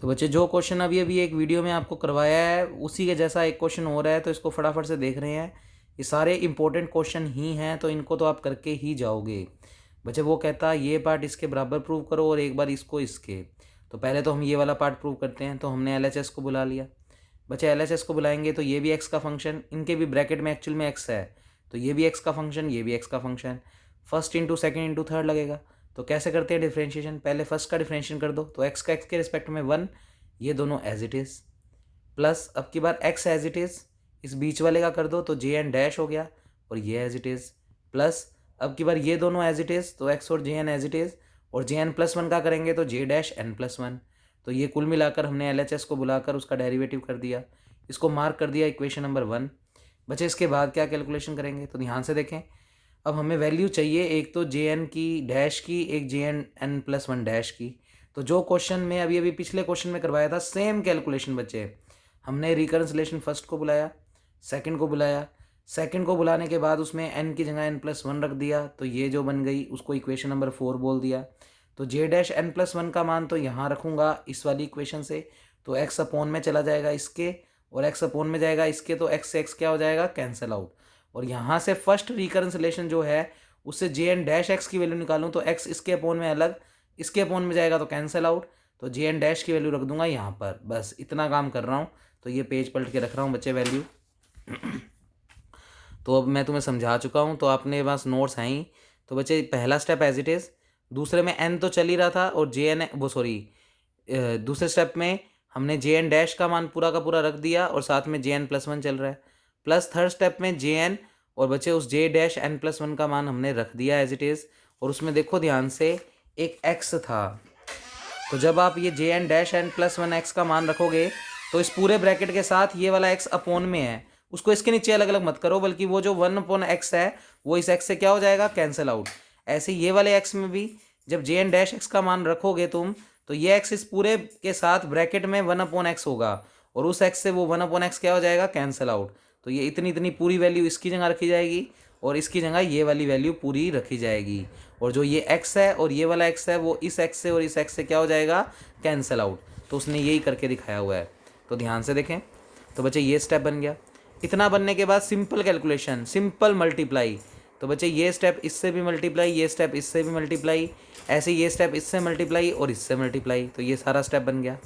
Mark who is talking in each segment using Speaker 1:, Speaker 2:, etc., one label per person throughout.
Speaker 1: तो बच्चे जो क्वेश्चन अभी अभी एक वीडियो में आपको करवाया है उसी के जैसा एक क्वेश्चन हो रहा है, तो इसको फटाफट से देख रहे हैं। ये सारे इंपॉर्टेंट क्वेश्चन ही हैं, तो इनको तो आप करके ही जाओगे। बच्चे वो कहता है ये पार्ट इसके बराबर प्रूव करो और एक बार इसको इसके। तो पहले तो हम ये वाला पार्ट प्रूव करते हैं। तो हमने LHS को बुला लिया। बच्चे LHS को बुलाएंगे तो ये भी एक्स का फंक्शन, इनके भी ब्रैकेट में एक्चुअल में एक्स है, तो ये भी एक्स का फंक्शन, ये भी एक्स का function. First into second into third लगेगा। तो कैसे करते हैं डिफ्रेंशिएशन, पहले फर्स्ट का डिफ्रेंशिएशन कर दो, तो एक्स का एक्स के रिस्पेक्ट में 1, ये दोनों एज इट इज़, प्लस अब की बार एक्स एज इट इज़, इस बीच वाले का कर दो तो जे एन डैश हो गया और ये एज इट इज़, प्लस अब की बार ये दोनों एज इट इज़, तो एक्स और J N as it is, और जे एन प्लस वन का करेंगे तो J dash N plus one. तो ये कुल मिलाकर हमने LHS को बुलाकर उसका डेरिवेटिव कर दिया, इसको मार्क कर दिया इक्वेशन नंबर 1। बच्चे इसके बाद क्या कैलकुलेशन करेंगे, तो ध्यान से देखें। अब हमें वैल्यू चाहिए, एक तो जे एन की डैश की, एक J N N plus one dash की। तो जो क्वेश्चन में अभी अभी पिछले क्वेश्चन में करवाया था सेम कैलकुलेशन बच्चे, हमने रिकन्सिलेशन फर्स्ट को बुलाया, सेकंड को बुलाया, सेकंड को बुलाने के बाद उसमें n की जगह n+1 रख दिया, तो ये जो बन गई उसको इक्वेशन नंबर 4 बोल दिया। तो जे डैश n+1 का मान तो यहाँ रखूँगा इस वाली इक्वेशन से, तो x अपोन में चला जाएगा इसके और x अपोन में जाएगा इसके, तो x से x क्या हो जाएगा, कैंसिल आउट। और यहाँ से फर्स्ट रिकन्सिलेशन जो है उससे जे एन डैश एक्स की वैल्यू निकालूँ तो x इसके अपोन में अलग, इसके अपोन में जाएगा तो कैंसिल आउट, तो जे एन डैश की वैल्यू रख दूंगा यहाँ पर। बस इतना काम कर रहा हूँ। तो ये पेज पलट के रख रहा हूँ बच्चे वैल्यू। तो अब मैं तुम्हें समझा चुका हूँ, तो आपने पास नोट्स हैं ही। तो बच्चे पहला स्टेप एज इट इज़, दूसरे में n तो चल ही रहा था और जे एन दूसरे स्टेप में हमने जे एन डैश का मान पूरा का पूरा रख दिया और साथ में जे एन प्लस वन चल रहा है, प्लस थर्ड स्टेप में जे एन और बच्चे उस जे डैश एन प्लस वन का मान हमने रख दिया एज इट इज़। और उसमें देखो ध्यान से एक x था, तो जब आप ये J N dash N plus one X का मान रखोगे तो इस पूरे ब्रैकेट के साथ ये वाला x अपोन में है, उसको इसके नीचे अलग अलग मत करो, बल्कि वो जो 1/x है वो इस x से क्या हो जाएगा, कैंसिल आउट। ऐसे ये वाले x में भी जब जे एन डैश एक्स का मान रखोगे तुम, तो ये x इस पूरे के साथ ब्रैकेट में 1/x होगा और उस x से वो 1/x क्या हो जाएगा, कैंसिल आउट। तो ये इतनी इतनी पूरी वैल्यू इसकी जगह रखी जाएगी और इसकी जगह ये वाली वैल्यू पूरी रखी जाएगी, और जो ये x है और ये वाला x है वो इस x से और इस x से क्या हो जाएगा, कैंसिल आउट। तो उसने यही करके दिखाया हुआ है, तो ध्यान से देखें। तो बच्चे ये स्टेप बन गया। इतना बनने के बाद सिंपल कैलकुलेशन, सिंपल मल्टीप्लाई। तो बच्चे ये स्टेप इससे भी मल्टीप्लाई, ये स्टेप इससे भी मल्टीप्लाई, ऐसे ये स्टेप इससे मल्टीप्लाई और इससे मल्टीप्लाई, तो ये सारा स्टेप बन गया।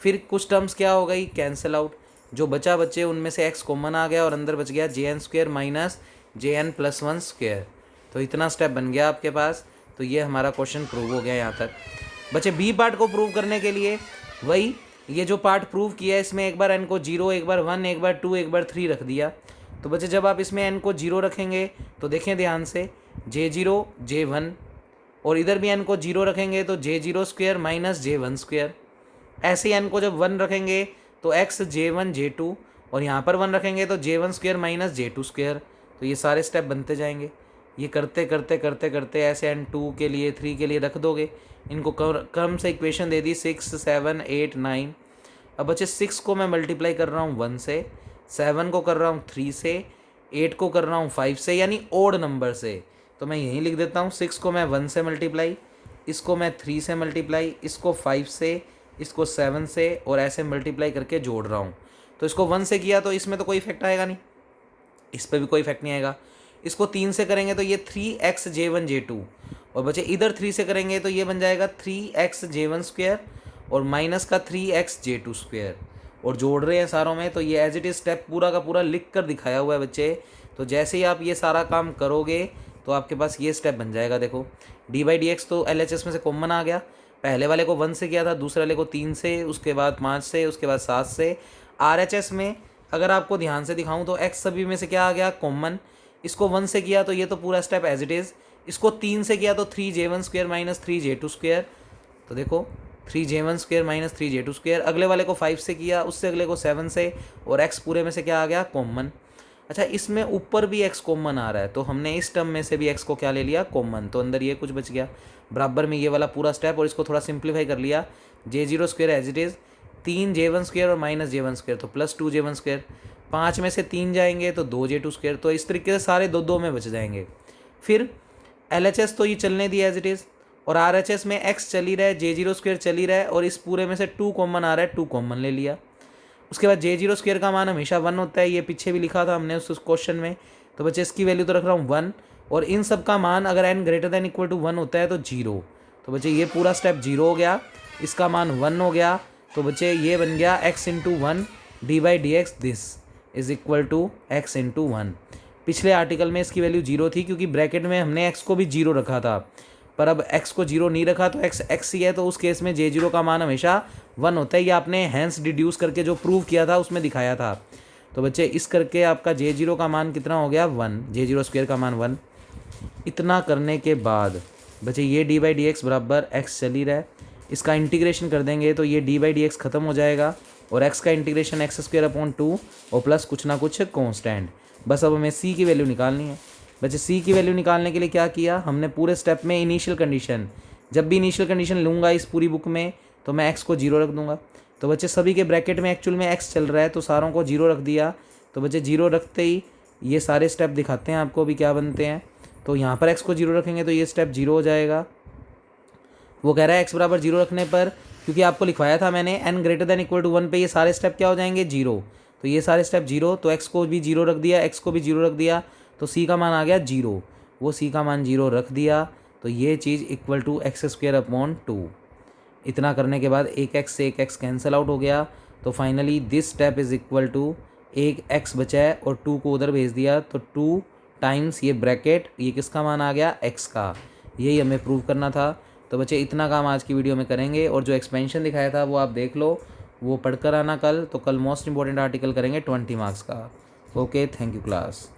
Speaker 1: फिर कुछ टर्म्स क्या हो गई, कैंसिल आउट। जो बचा बच्चे उनमें से x कॉमन आ गया और अंदर बच गया J N square minus J N plus one square. तो इतना स्टेप बन गया आपके पास। तो ये हमारा क्वेश्चन प्रूव हो गया यहाँ तक। बच्चे बी पार्ट को प्रूव करने के लिए वही ये जो पार्ट प्रूव किया है, इसमें एक बार n को 0, एक बार 1, एक बार 2, एक बार 3 रख दिया। तो बच्चे जब आप इसमें n को 0 रखेंगे तो देखें ध्यान से, J0 J1, और इधर भी n को 0 रखेंगे तो J0 square minus J1 square. ऐसे ही n को जब 1 रखेंगे तो x J1 J2, और यहाँ पर 1 रखेंगे तो J1 square minus J2 square. तो ये सारे स्टेप बनते जाएंगे। ये करते करते करते करते ऐसे n2 के लिए 3 के लिए रख दोगे। इनको क्रम से इक्वेशन दे दी 6, 7, 8, 9। अब बच्चे 6 को मैं मल्टीप्लाई कर रहा हूँ 1 से, 7 को कर रहा हूँ 3 से, 8 को कर रहा हूँ 5 से, यानी ओड नंबर से। तो मैं यहीं लिख देता हूँ, 6 को मैं 1 से मल्टीप्लाई, इसको मैं 3 से मल्टीप्लाई, इसको 5 से, इसको 7 से, और ऐसे मल्टीप्लाई करके जोड़ रहा हूँ। तो इसको 1 से किया तो इसमें तो कोई इफेक्ट आएगा नहीं, इस पर भी कोई इफेक्ट नहीं आएगा। इसको 3 से करेंगे तो ये 3x J1 J2, और बच्चे इधर 3 से करेंगे तो ये बन जाएगा 3x J1 स्क्वेयर और माइनस का 3x J2 स्क्वेयर, और जोड़ रहे हैं सारों में। तो ये एज इट इज स्टेप पूरा का पूरा लिख कर दिखाया हुआ है बच्चे। तो जैसे ही आप ये सारा काम करोगे तो आपके पास ये स्टेप बन जाएगा। देखो d/dx तो LHS में से कॉमन आ गया। पहले वाले को 1 से किया था, दूसरे वाले को 3 से, उसके बाद 5 से, उसके बाद 7 से। RHS में अगर आपको ध्यान से दिखाऊं तो x सभी में से क्या आ गया, कॉमन। इसको 1 से किया तो ये तो पूरा स्टेप एज इट इज़। इसको 3 से किया तो 3J1 square minus 3J2 square. तो देखो 3J1 square minus 3J2 square. अगले वाले को 5 से किया, उससे अगले को 7 से, और x पूरे में से क्या आ गया, कॉमन। अच्छा, इसमें ऊपर भी x कॉमन आ रहा है, तो हमने इस टर्म में से भी x को क्या ले लिया, कॉमन। तो अंदर ये कुछ बच गया, बराबर में ये वाला पूरा स्टेप, और इसको थोड़ा सिंप्लीफाई कर लिया। J0 square as it is, 3J1 square और माइनस J1 स्क्वेयर, तो प्लस 2J1 स्क्वेयर। 5 में से 3 जाएंगे तो 2J2 स्क्वेयर। तो इस तरीके से सारे दो दो में बच जाएंगे। फिर LHS तो ये चलने दिया एज इट इज़, और RHS में x चल ही रहा है, J02 चल ही रहा है और इस पूरे में से 2 कॉमन आ रहा है, 2 कॉमन ले लिया। उसके बाद J02 का मान हमेशा 1 होता है, ये पीछे भी लिखा था हमने उस क्वेश्चन में। तो बच्चे इसकी वैल्यू तो रख रहा हूँ 1 और इन सब का मान अगर n greater than equal to 1 होता है तो 0। तो बच्चे ये पूरा स्टेप 0 हो गया, इसका मान 1 हो गया। तो बच्चे ये बन गया x into 1 d/dx this is equal to x into 1। पिछले आर्टिकल में इसकी वैल्यू 0 थी क्योंकि ब्रैकेट में हमने x को भी 0 रखा था, पर अब x को 0 नहीं रखा तो x ही है, तो उस केस में J0 का मान हमेशा 1 होता है। ये आपने हैंस डिड्यूस करके जो प्रूव किया था उसमें दिखाया था। तो बच्चे इस करके आपका J0 का मान कितना हो गया 1, J02 का मान 1। इतना करने के बाद बच्चे ये d/dx बराबर x चल ही रहा है, इसका इंटीग्रेशन कर देंगे तो ये d/dx ख़त्म हो जाएगा और x का इंटीग्रेशन x² और प्लस कुछ ना कुछ कांस्टेंट। बस अब हमें c की वैल्यू निकालनी है। बच्चे c की वैल्यू निकालने के लिए क्या किया हमने, पूरे स्टेप में इनिशियल कंडीशन, जब भी इनिशियल कंडीशन लूँगा इस पूरी बुक में तो मैं x को 0 रख दूँगा। तो बच्चे सभी के ब्रैकेट में एक्चुअल में x चल रहा है तो सारों को 0 रख दिया। तो बच्चे 0 रखते ही ये सारे स्टेप दिखाते हैं आपको भी क्या बनते हैं। तो यहाँ पर x को 0 रखेंगे तो ये स्टेप 0 हो जाएगा। वो कह रहा है x बराबर 0 रखने पर, क्योंकि आपको लिखवाया था मैंने n greater than equal to 1 पे ये सारे स्टेप क्या हो जाएंगे 0। तो ये सारे स्टेप 0, तो x को भी 0 रख दिया, x को भी 0 रख दिया, तो c का मान आ गया 0। वो c का मान 0 रख दिया तो ये चीज़ इक्वल टू x²/2। इतना करने के बाद एक x से एक x कैंसिल आउट हो गया। तो finally this step is equal to एक x बचा है और 2 को उधर भेज दिया तो 2 टाइम्स ये ब्रैकेट, ये किसका मान आ गया x का। यही हमें प्रूव करना था। तो बच्चे इतना काम आज की वीडियो में करेंगे और जो एक्सपेंशन दिखाया था वो आप देख लो, वो पढ़कर आना कल। तो कल मोस्ट इंपॉर्टेंट आर्टिकल करेंगे 20 मार्क्स का। Okay, thank you class.